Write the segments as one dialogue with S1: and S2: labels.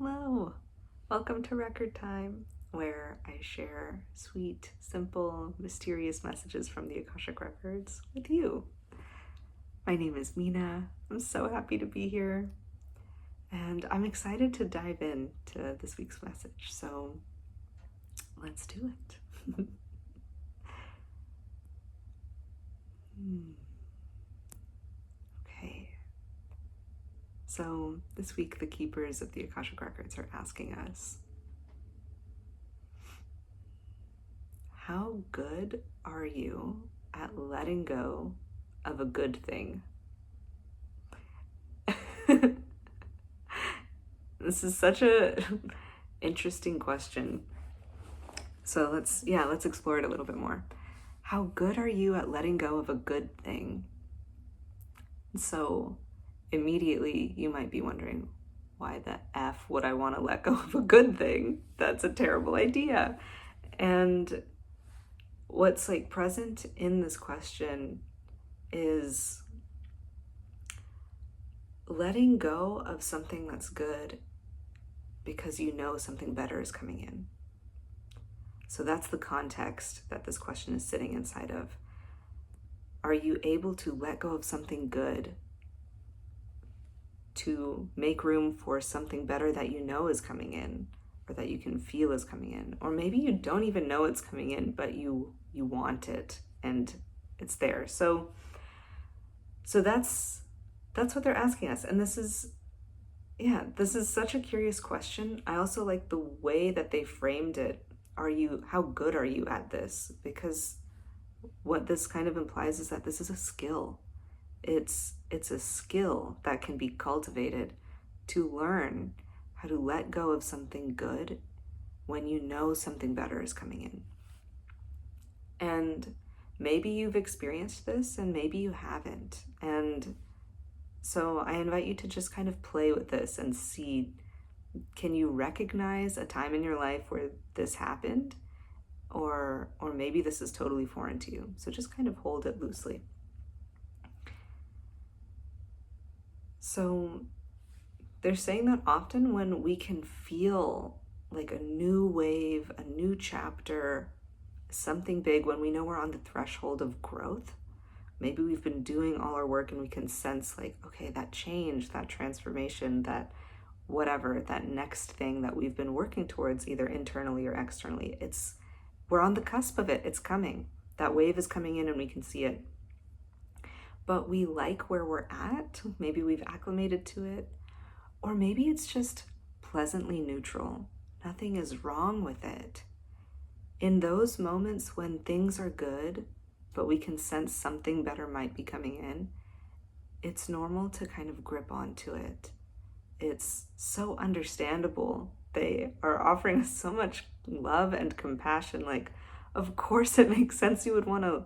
S1: Hello, welcome to Record Time, where I share sweet, simple, mysterious messages from the Akashic Records with you. My name is Mina. I'm so happy to be here, and I'm excited to dive into this week's message. So let's do it. Okay. So this week, the keepers of the Akashic Records are asking us, how good are you at letting go of a good thing? This is such a interesting question. So let's explore it a little bit more. How good are you at letting go of a good thing? So immediately you might be wondering, why the F would I want to let go of a good thing? That's a terrible idea. And what's present in this question is letting go of something that's good because you know something better is coming in. So that's the context that this question is sitting inside of. Are you able to let go of something good to make room for something better that you know is coming in, or that you can feel is coming in? Or maybe you don't even know it's coming in, but you want it and it's there. So that's what they're asking us. And this is such a curious question. I also like the way that they framed it. How good are you at this? Because what this kind of implies is that this is a skill. It's a skill that can be cultivated to learn how to let go of something good when you know something better is coming in. And maybe you've experienced this and maybe you haven't. And so I invite you to just kind of play with this and see, can you recognize a time in your life where this happened? Or maybe this is totally foreign to you. So just kind of hold it loosely. So they're saying that often when we can feel like a new wave, a new chapter, something big, when we know we're on the threshold of growth, maybe we've been doing all our work and we can sense okay, that change, that transformation, that whatever, that next thing that we've been working towards, either internally or externally, we're on the cusp of it. It's coming. That wave is coming in and we can see it. But we like where we're at. Maybe we've acclimated to it. Or maybe it's just pleasantly neutral. Nothing is wrong with it. In those moments when things are good, but we can sense something better might be coming in, it's normal to kind of grip onto it. It's so understandable. They are offering us so much love and compassion. Of course it makes sense you would want to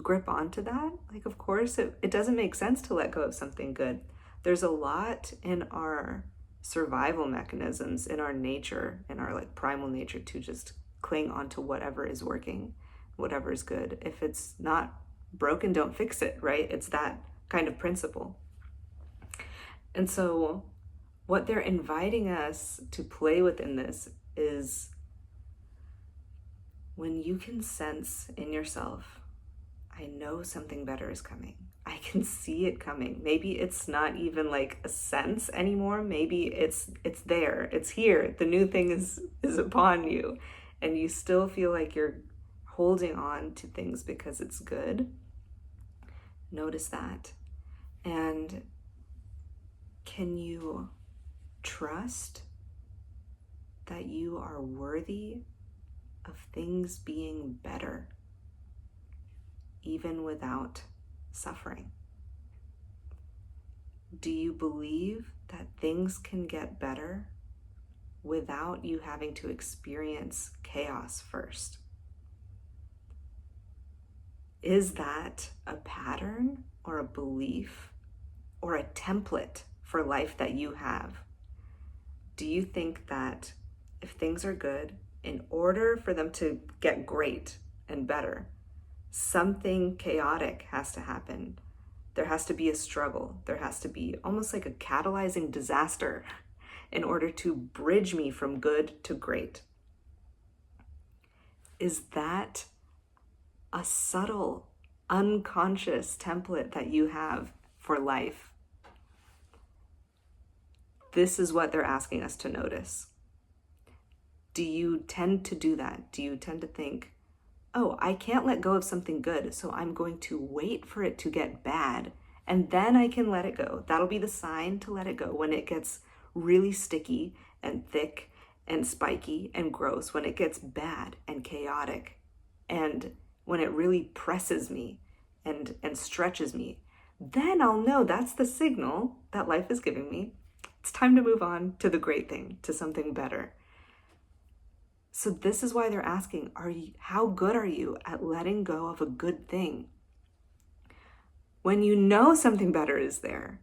S1: grip onto that. Of course it doesn't make sense to let go of something good. There's a lot in our survival mechanisms, in our nature, in our primal nature, to just cling onto whatever is working, whatever is good. If it's not broken, don't fix it, right? It's that kind of principle. And so what they're inviting us to play with in this is when you can sense in yourself, I know something better is coming. I can see it coming. Maybe it's not even a sense anymore. Maybe it's there. It's here. The new thing is upon you. And you still feel like you're holding on to things because it's good. Notice that. And can you trust that you are worthy of things being better, even without suffering? Do you believe that things can get better without you having to experience chaos first? Is that a pattern or a belief or a template for life that you have? Do you think that if things are good, in order for them to get great and better, something chaotic has to happen? There has to be a struggle. There has to be almost like a catalyzing disaster in order to bridge me from good to great. Is that a subtle, unconscious template that you have for life? This is what they're asking us to notice. Do you tend to do that? Do you tend to think, oh, I can't let go of something good, so I'm going to wait for it to get bad, and then I can let it go. That'll be the sign to let it go, when it gets really sticky and thick and spiky and gross, when it gets bad and chaotic, and when it really presses me and stretches me. Then I'll know that's the signal that life is giving me. It's time to move on to the great thing, to something better. So this is why they're asking, how good are you at letting go of a good thing? When you know something better is there,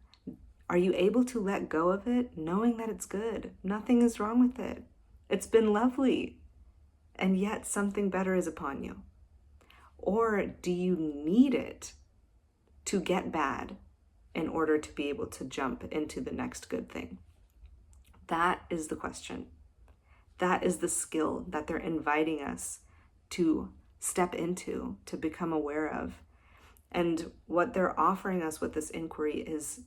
S1: are you able to let go of it knowing that it's good? Nothing is wrong with it. It's been lovely, and yet something better is upon you. Or do you need it to get bad in order to be able to jump into the next good thing? That is the question. That is the skill that they're inviting us to step into, to become aware of. And what they're offering us with this inquiry is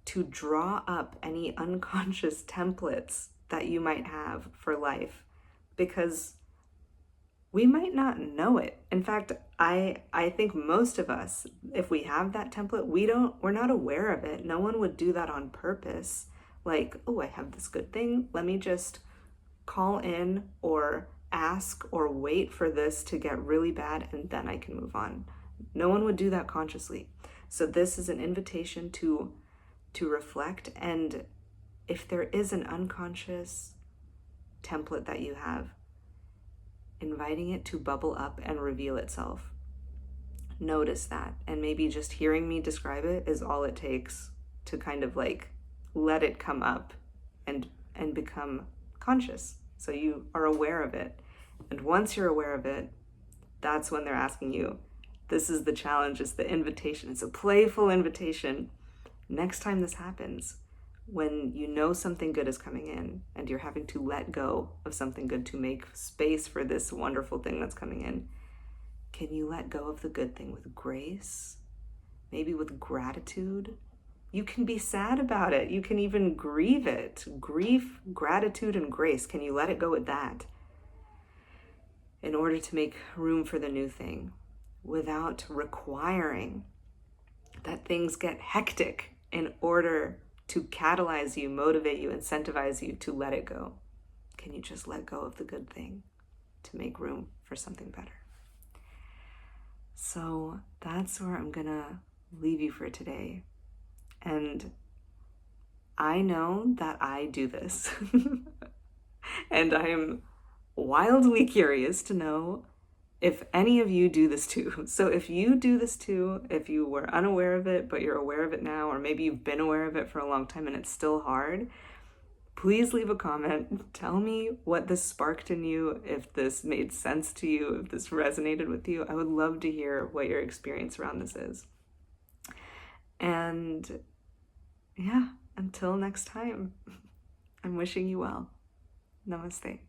S1: to draw up any unconscious templates that you might have for life, because we might not know it. In fact, I think most of us, if we have that template, we're not aware of it. No one would do that on purpose. Like, oh, I have this good thing. Let me just call in or ask or wait for this to get really bad and then I can move on. No one would do that consciously. So this is an invitation to reflect, and if there is an unconscious template that you have, inviting it to bubble up and reveal itself. Notice that, and maybe just hearing me describe it is all it takes to kind of like let it come up and become conscious, so you are aware of it. And once you're aware of it, that's when they're asking you, this is the challenge, it's the invitation, it's a playful invitation. Next time this happens, when you know something good is coming in and you're having to let go of something good to make space for this wonderful thing that's coming in, can you let go of the good thing with grace, maybe with gratitude? You can be sad about it. You can even grieve it. Grief, gratitude, and grace. Can you let it go with that in order to make room for the new thing without requiring that things get hectic in order to catalyze you, motivate you, incentivize you to let it go? Can you just let go of the good thing to make room for something better? So that's where I'm gonna leave you for today. And I know that I do this. And I am wildly curious to know if any of you do this too. So if you do this too, if you were unaware of it, but you're aware of it now, or maybe you've been aware of it for a long time and it's still hard, please leave a comment. Tell me what this sparked in you, if this made sense to you, if this resonated with you. I would love to hear what your experience around this is. And yeah, until next time, I'm wishing you well. Namaste.